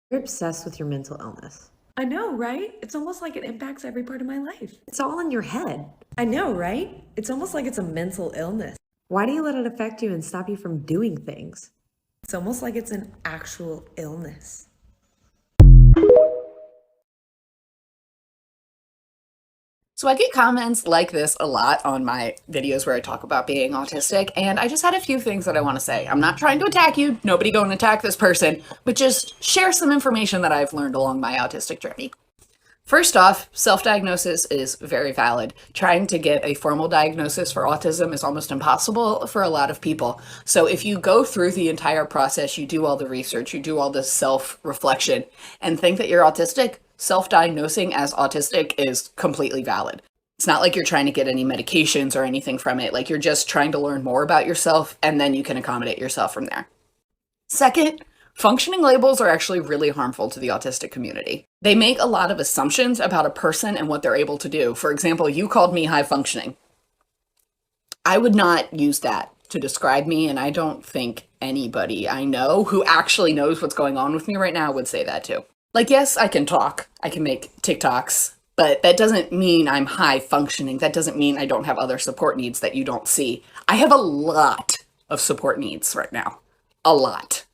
You're obsessed with your mental illness. I know, right? It's almost like it impacts every part of my life. It's all in your head. I know, right? It's almost like it's a mental illness. Why do you let it affect you and stop you from doing things? It's almost like it's an actual illness. So I get comments like this a lot on my videos where I talk about being autistic, and I just had a few things that I want to say. I'm not trying to attack you, nobody go and attack this person, but just share some information that I've learned along my autistic journey. First off, self-diagnosis is very valid. Trying to get a formal diagnosis for autism is almost impossible for a lot of people. So if you go through the entire process, you do all the research, you do all the self-reflection, and think that you're autistic, self-diagnosing as autistic is completely valid. It's not like you're trying to get any medications or anything from it. Like, you're just trying to learn more about yourself, and then you can accommodate yourself from there. Second, functioning labels are actually really harmful to the autistic community. They make a lot of assumptions about a person and what they're able to do. For example, you called me high functioning. I would not use that to describe me, and I don't think anybody I know who actually knows what's going on with me right now would say that too. Like, yes, I can talk, I can make TikToks, but that doesn't mean I'm high functioning. That doesn't mean I don't have other support needs that you don't see. I have a lot of support needs right now. A lot.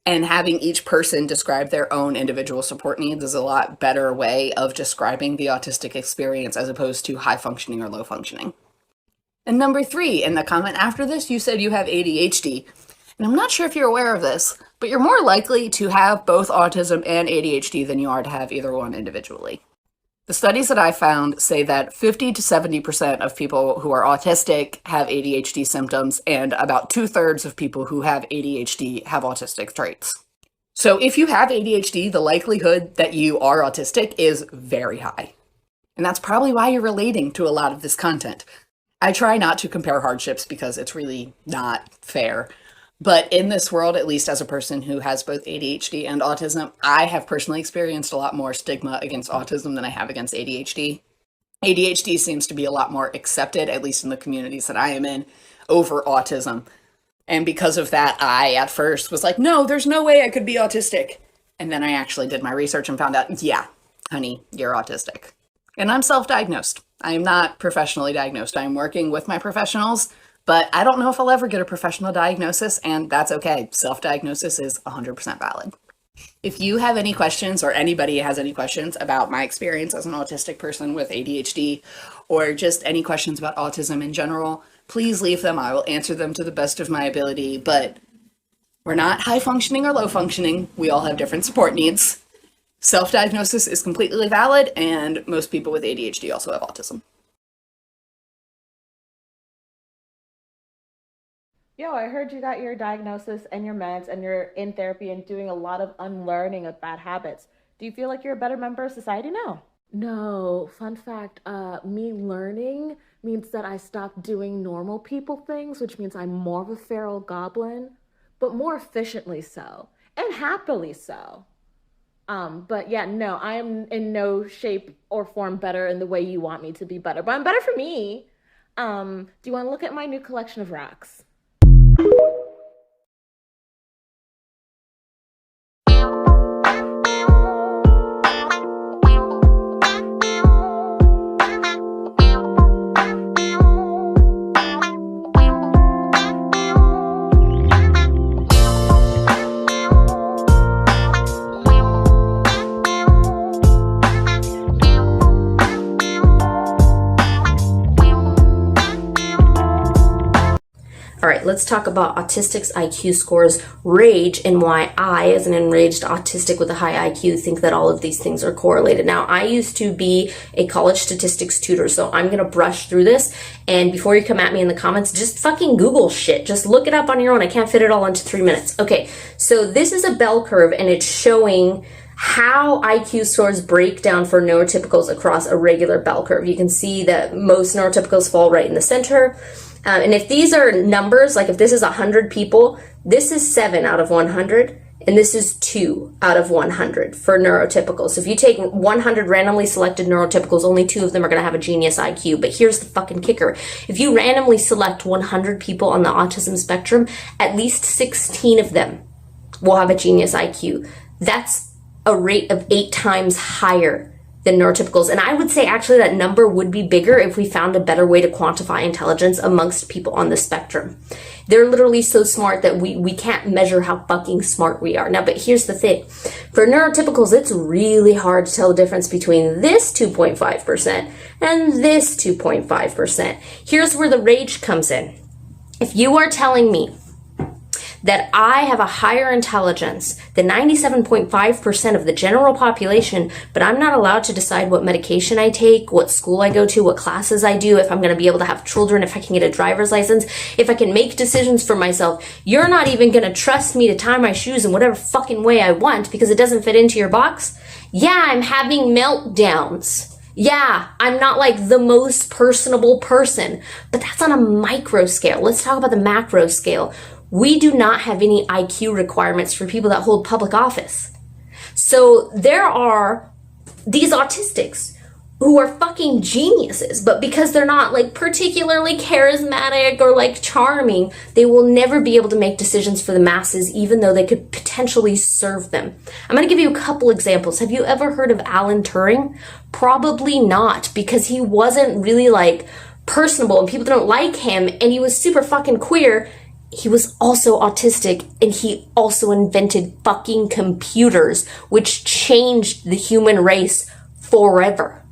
And having each person describe their own individual support needs is a lot better way of describing the autistic experience as opposed to high functioning or low functioning. And number 3, in the comment after this, you said you have ADHD. And I'm not sure if you're aware of this, but you're more likely to have both autism and ADHD than you are to have either one individually. The studies that I found say that 50 to 70% of people who are autistic have ADHD symptoms, and about 2/3 of people who have ADHD have autistic traits. So if you have ADHD, the likelihood that you are autistic is very high. And that's probably why you're relating to a lot of this content. I try not to compare hardships because it's really not fair. But in this world, at least as a person who has both ADHD and autism, I have personally experienced a lot more stigma against autism than I have against ADHD. ADHD seems to be a lot more accepted, at least in the communities that I am in, over autism. And because of that, I at first was like, no, there's no way I could be autistic. And then I actually did my research and found out, yeah, honey, you're autistic. And I'm self-diagnosed. I am not professionally diagnosed. I'm working with my professionals, but I don't know if I'll ever get a professional diagnosis, and that's okay. Self-diagnosis is 100% valid. If you have any questions, or anybody has any questions about my experience as an autistic person with ADHD, or just any questions about autism in general, please leave them. I will answer them to the best of my ability, but we're not high functioning or low functioning. We all have different support needs. Self-diagnosis is completely valid, and most people with ADHD also have autism. Yo, I heard you got your diagnosis and your meds and you're in therapy and doing a lot of unlearning of bad habits. Do you feel like you're a better member of society now? No, fun fact, me learning means that I stopped doing normal people things, which means I'm more of a feral goblin, but more efficiently so, and happily so. But yeah, no, I am in no shape or form better in the way you want me to be better, but I'm better for me. Do you want to look at my new collection of rocks? All right, let's talk about autistics' IQ scores, rage, and why I, as an enraged autistic with a high IQ, think that all of these things are correlated. Now, I used to be a college statistics tutor, so I'm going to brush through this. And before you come at me in the comments, just fucking Google shit. Just look it up on your own. I can't fit it all into 3 minutes. Okay, so this is a bell curve, and it's showing how IQ scores break down for neurotypicals across a regular bell curve. You can see that most neurotypicals fall right in the center. And if these are numbers, like if this is 100 people, this is 7 out of 100, and this is 2 out of 100 for neurotypicals. So if you take 100 randomly selected neurotypicals, only 2 of them are going to have a genius IQ. But here's the fucking kicker. If you randomly select 100 people on the autism spectrum, at least 16 of them will have a genius IQ. That's a rate of 8 times higher than neurotypicals. And I would say actually that number would be bigger if we found a better way to quantify intelligence amongst people on the spectrum. They're literally so smart that we can't measure how fucking smart we are. Now, but here's the thing. For neurotypicals, it's really hard to tell the difference between this 2.5% and this 2.5%. Here's where the rage comes in. If you are telling me that I have a higher intelligence than 97.5% of the general population, but I'm not allowed to decide what medication I take, what school I go to, what classes I do, if I'm going to be able to have children, if I can get a driver's license, if I can make decisions for myself, you're not even going to trust me to tie my shoes in whatever fucking way I want because it doesn't fit into your box? Yeah, I'm having meltdowns. Yeah, I'm not like the most personable person, but that's on a micro scale. Let's talk about the macro scale. We do not have any IQ requirements for people that hold public office. So there are these autistics who are fucking geniuses, but because they're not like particularly charismatic or like charming, they will never be able to make decisions for the masses, even though they could potentially serve them. I'm going to give you a couple examples. Have you ever heard of Alan Turing? Probably not, because he wasn't really like personable and people didn't like him, and he was super fucking queer. He was also autistic, and he also invented fucking computers, which changed the human race forever.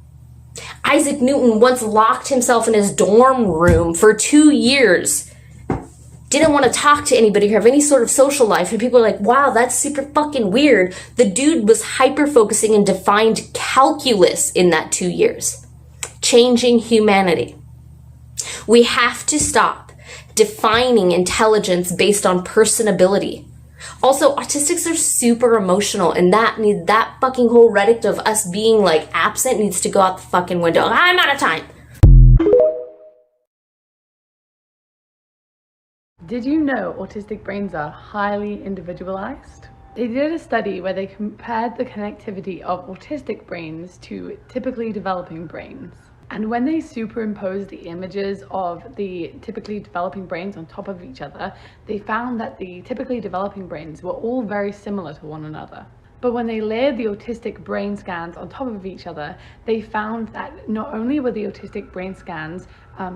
Isaac Newton once locked himself in his dorm room for 2 years. Didn't want to talk to anybody or have any sort of social life. And people are like, wow, that's super fucking weird. The dude was hyper-focusing and defined calculus in that 2 years. Changing humanity. We have to stop defining intelligence based on personability. Also, autistics are super emotional, and that fucking whole rhetoric of us being like absent needs to go out the fucking window. I'm out of time. Did you know autistic brains are highly individualized? They did a study where they compared the connectivity of autistic brains to typically developing brains. And when they superimposed the images of the typically developing brains on top of each other, they found that the typically developing brains were all very similar to one another. But when they layered the autistic brain scans on top of each other, they found that not only were the autistic brain scans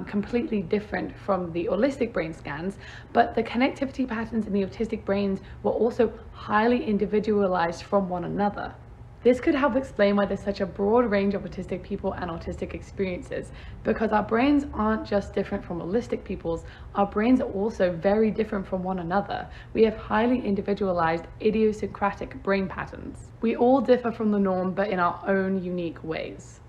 completely different from the holistic brain scans, but the connectivity patterns in the autistic brains were also highly individualized from one another. This could help explain why there's such a broad range of autistic people and autistic experiences, because our brains aren't just different from holistic people's, our brains are also very different from one another. We have highly individualized, idiosyncratic brain patterns. We all differ from the norm, but in our own unique ways.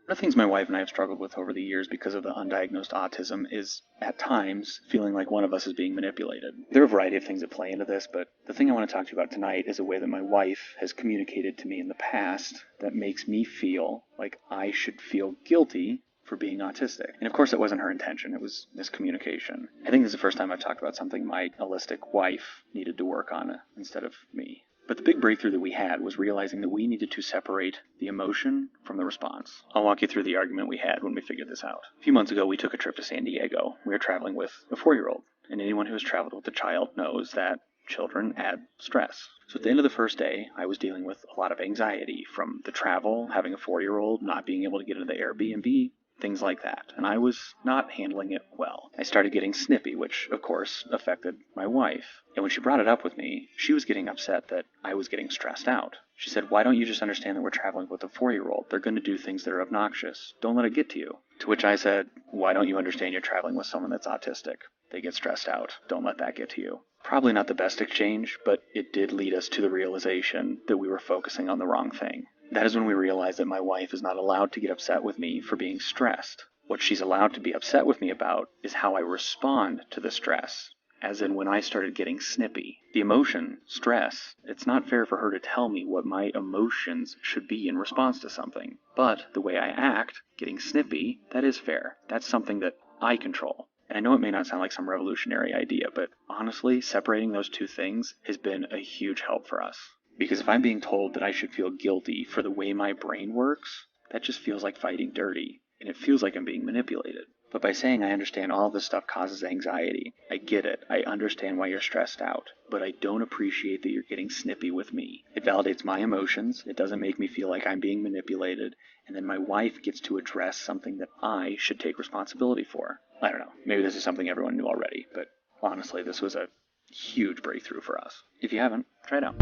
One of the things my wife and I have struggled with over the years because of the undiagnosed autism is, at times, feeling like one of us is being manipulated. There are a variety of things that play into this, but the thing I want to talk to you about tonight is a way that my wife has communicated to me in the past that makes me feel like I should feel guilty for being autistic. And of course, that wasn't her intention. It was miscommunication. I think this is the first time I've talked about something my holistic wife needed to work on instead of me. But the big breakthrough that we had was realizing that we needed to separate the emotion from the response. I'll walk you through the argument we had when we figured this out. A few months ago, we took a trip to San Diego. We were traveling with a 4-year-old, and anyone who has traveled with a child knows that children add stress. So at the end of the first day, I was dealing with a lot of anxiety from the travel, having a 4-year-old, not being able to get into the Airbnb, things like that, and I was not handling it well. I started getting snippy, which, of course, affected my wife. And when she brought it up with me, she was getting upset that I was getting stressed out. She said, why don't you just understand that we're traveling with a 4-year-old? They're going to do things that are obnoxious. Don't let it get to you. To which I said, why don't you understand you're traveling with someone that's autistic? They get stressed out. Don't let that get to you. Probably not the best exchange, but it did lead us to the realization that we were focusing on the wrong thing. That is when we realized that my wife is not allowed to get upset with me for being stressed. What she's allowed to be upset with me about is how I respond to the stress, as in when I started getting snippy. The emotion, stress, it's not fair for her to tell me what my emotions should be in response to something. But the way I act, getting snippy, that is fair. That's something that I control. And I know it may not sound like some revolutionary idea, but honestly, separating those two things has been a huge help for us. Because if I'm being told that I should feel guilty for the way my brain works, that just feels like fighting dirty, and it feels like I'm being manipulated. But by saying I understand all this stuff causes anxiety, I get it, I understand why you're stressed out, but I don't appreciate that you're getting snippy with me. It validates my emotions, it doesn't make me feel like I'm being manipulated, and then my wife gets to address something that I should take responsibility for. I don't know, maybe this is something everyone knew already, but honestly, this was a huge breakthrough for us. If you haven't, try it out.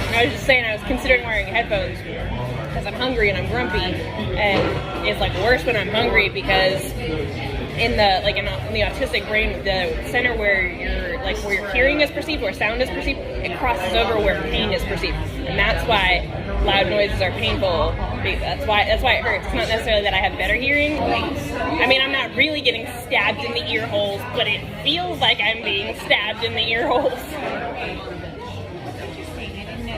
I was just saying I was considering wearing headphones because I'm hungry and I'm grumpy, and it's like worse when I'm hungry because in the autistic brain, the center where your hearing is perceived, where sound is perceived, it crosses over where pain is perceived, and that's why loud noises are painful. That's why it hurts. It's not necessarily that I have better hearing. I mean, I'm not really getting stabbed in the ear holes, but it feels like I'm being stabbed in the ear holes.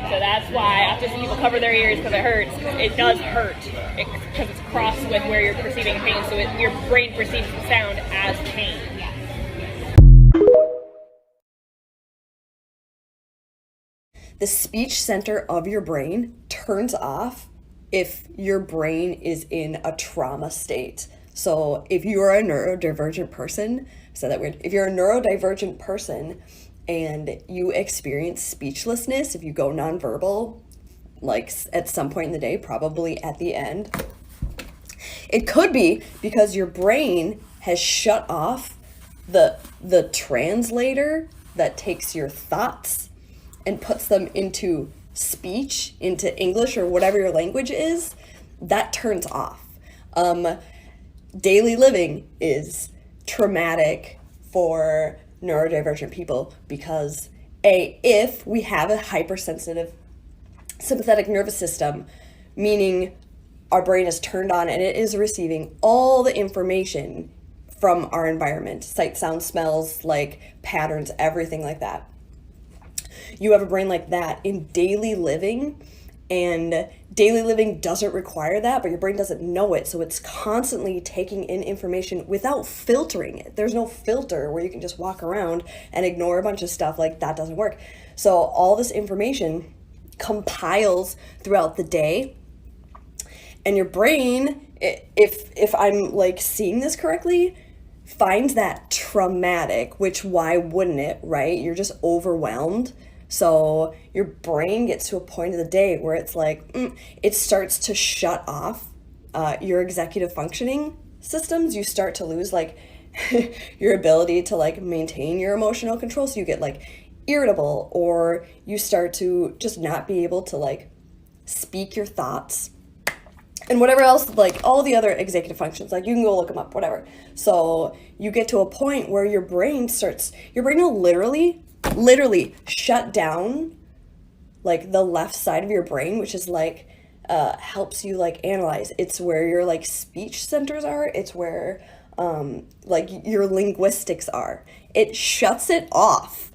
So that's why autistic people cover their ears, because it hurts. It does hurt because it's crossed with where you're perceiving pain. So your brain perceives the sound as pain. The speech center of your brain turns off if your brain is in a trauma state. So if you're a neurodivergent person, I said that weird. If you're a neurodivergent person and you experience speechlessness, if you go nonverbal, like at some point in the day, probably at the end, it could be because your brain has shut off the translator that takes your thoughts and puts them into speech, into English or whatever your language is. That turns off. Daily living is traumatic for neurodivergent people because if we have a hypersensitive sympathetic nervous system, meaning our brain is turned on and it is receiving all the information from our environment, sight, sound, smells, like patterns, everything like that. You have a brain like that in daily living, and daily living doesn't require that, but your brain doesn't know it, so it's constantly taking in information without filtering it. There's no filter where you can just walk around and ignore a bunch of stuff. Like, that doesn't work. So all this information compiles throughout the day, and your brain, if I'm like seeing this correctly, finds that traumatic, which why wouldn't it, right? You're just overwhelmed. So your brain gets to a point of the day where it's like, it starts to shut off your executive functioning systems. You start to lose like your ability to like maintain your emotional control. So you get like irritable, or you start to just not be able to like speak your thoughts and whatever else, like all the other executive functions, like you can go look them up, whatever. So you get to a point where your brain will literally shut down like the left side of your brain, which is like helps you like analyze. It's where your like speech centers are. It's where like your linguistics are. It shuts it off.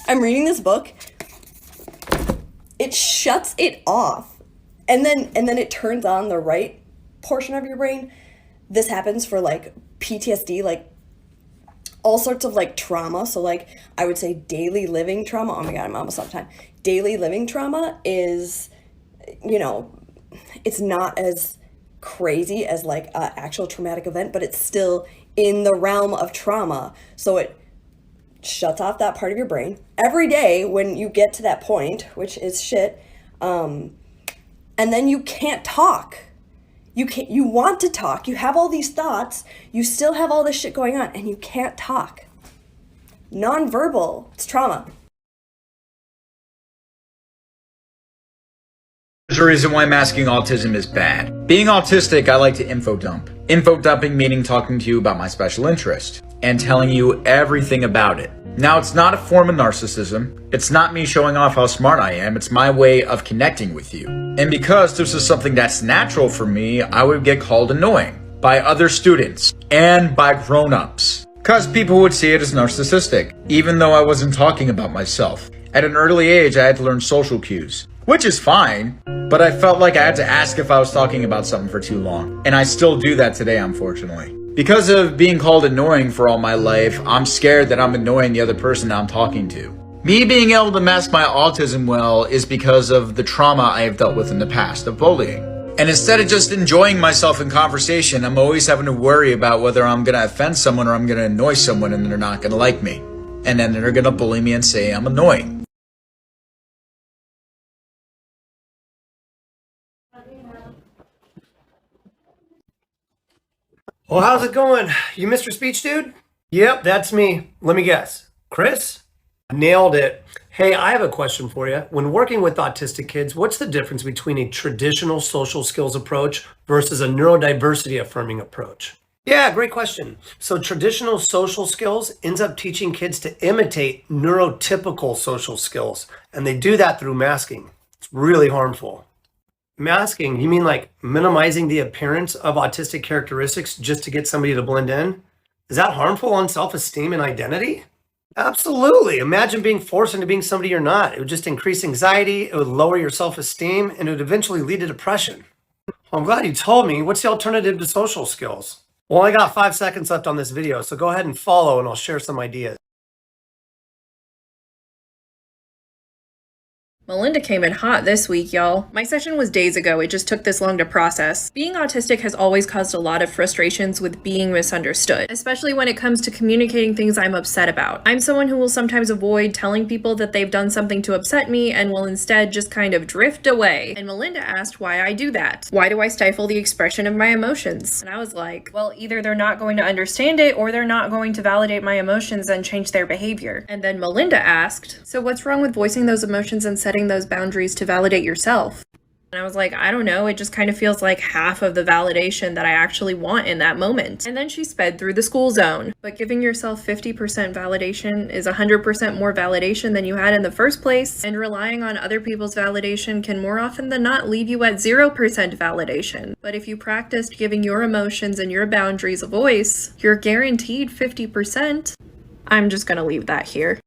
I'm reading this book. It shuts it off. And then it turns on the right portion of your brain. This happens for like PTSD, like all sorts of like trauma. So like I would say daily living trauma. Oh my God, I'm almost out of time. Daily living trauma is, you know, it's not as crazy as like an actual traumatic event, but it's still in the realm of trauma. So it shuts off that part of your brain every day when you get to that point, which is shit. And then you can't talk. You want to talk. You have all these thoughts. You still have all this shit going on, and you can't talk. Nonverbal. It's trauma. There's a reason why masking autism is bad. Being autistic, I like to info dump. Info dumping meaning talking to you about my special interest and telling you everything about it. Now, it's not a form of narcissism. It's not me showing off how smart I am. It's my way of connecting with you. And because this is something that's natural for me, I would get called annoying by other students and by grown-ups. Because people would see it as narcissistic, even though I wasn't talking about myself. At an early age, I had to learn social cues, which is fine, but I felt like I had to ask if I was talking about something for too long. And I still do that today, unfortunately. Because of being called annoying for all my life, I'm scared that I'm annoying the other person that I'm talking to. Me being able to mask my autism well is because of the trauma I have dealt with in the past of bullying. And instead of just enjoying myself in conversation, I'm always having to worry about whether I'm going to offend someone or I'm going to annoy someone and they're not going to like me. And then they're going to bully me and say I'm annoying. Well, how's it going? You Mr. Speech Dude? Yep, that's me. Let me guess. Chris? Nailed it. Hey, I have a question for you. When working with autistic kids, what's the difference between a traditional social skills approach versus a neurodiversity affirming approach? Yeah, great question. So traditional social skills ends up teaching kids to imitate neurotypical social skills, and they do that through masking. It's really harmful. Masking, you mean like minimizing the appearance of autistic characteristics just to get somebody to blend in? Is that harmful on self-esteem and identity? Absolutely. Imagine being forced into being somebody you're not. It would just increase anxiety, it would lower your self-esteem, and it would eventually lead to depression. Well, I'm glad you told me. What's the alternative to social skills? Well, I got 5 seconds left on this video, so go ahead and follow and I'll share some ideas. Melinda came in hot this week, y'all. My session was days ago, it just took this long to process. Being autistic has always caused a lot of frustrations with being misunderstood, especially when it comes to communicating things I'm upset about. I'm someone who will sometimes avoid telling people that they've done something to upset me and will instead just kind of drift away. And Melinda asked why I do that. Why do I stifle the expression of my emotions? And I was like, well, either they're not going to understand it or they're not going to validate my emotions and change their behavior. And then Melinda asked, so what's wrong with voicing those emotions and setting those boundaries to validate yourself? And I was like, I don't know, it just kind of feels like half of the validation that I actually want in that moment. And then she sped through the school zone. But giving yourself 50% validation is 100% more validation than you had in the first place, and relying on other people's validation can more often than not leave you at 0% validation. But if you practiced giving your emotions and your boundaries a voice, you're guaranteed 50%. I'm just gonna leave that here.